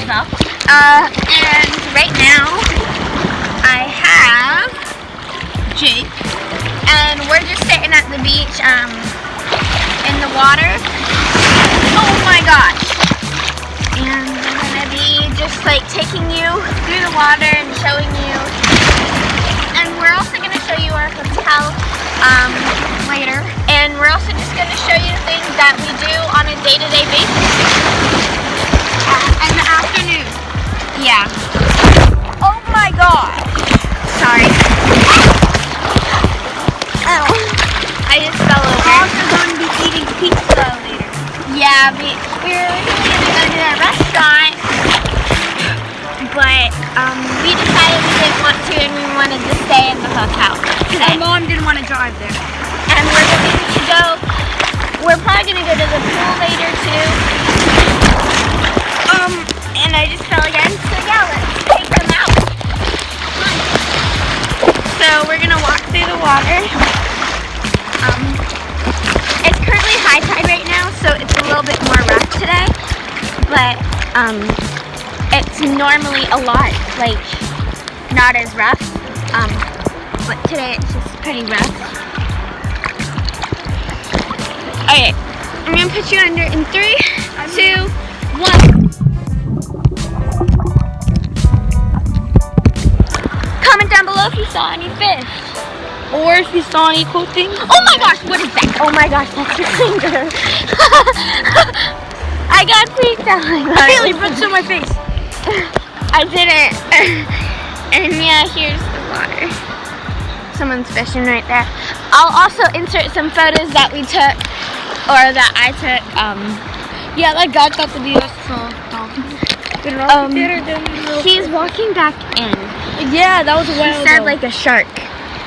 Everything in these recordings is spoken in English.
yourself. And right now, I have Jake, and we're just sitting at the beach, in the water. Oh my gosh! And we're gonna be just like taking you through the water and showing you. And we're also gonna show you our hotel later. And we're also just gonna show you things that we do on a day-to-day basis. In the afternoon. Yeah. Oh my gosh. Sorry. Oh. I just fell over. We're also going to be eating pizza later. Yeah, we're originally going to go to that restaurant, but we decided we didn't want to, and we wanted to stay in the hotel today. My mom didn't want to drive there. And we're probably going to go to the pool later too. And I just fell again, so yeah, let's take them out. So we're going to walk through the water. It's currently high tide right now, so it's a little bit more rough today, but it's normally a lot, like, not as rough, but today it's just pretty rough. Okay, I'm gonna put you under in 3, 2, 1. Comment down below if you saw any fish. Or if you saw any cool things. Oh my gosh, what is that? Oh my gosh, that's your finger. I got freaked out. I really put it on my face. I didn't. And yeah, here's the water. Someone's fishing right there. I'll also insert some photos that we took, or that I took. Yeah, that guy thought the video saw dolphins. He's walking back in. Yeah, that was a while He said ago. like a shark.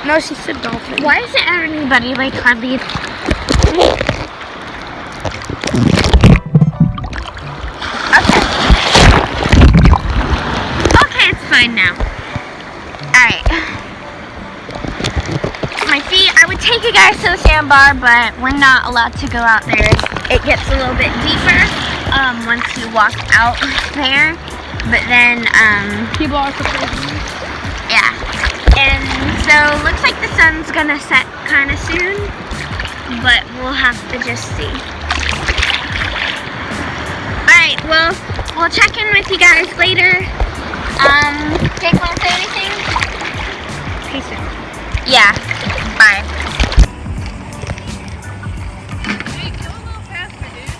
No, she said dolphin. Why isn't anybody like hardly? Okay, it's fine now. Alright. My feet, I would take you guys to the sandbar, but we're not allowed to go out there. It gets a little bit deeper once you walk out there. But then, People are supposed. yeah. And so, looks like the sun's gonna set kind of soon, but we'll have to just see. Alright, well, we'll check in with you guys later. Jake, wanna say anything? Peace out. Yeah, bye. Hey, go a little faster, dude.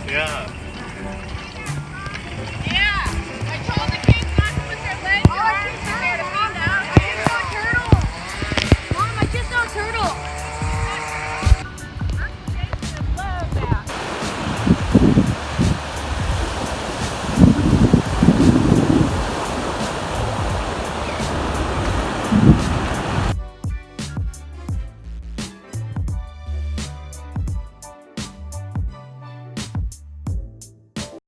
Yeah. Yeah, I told the kids not to put their legs on there to feed out. I just saw a turtle. Mom, I just saw a turtle. Jason loves that.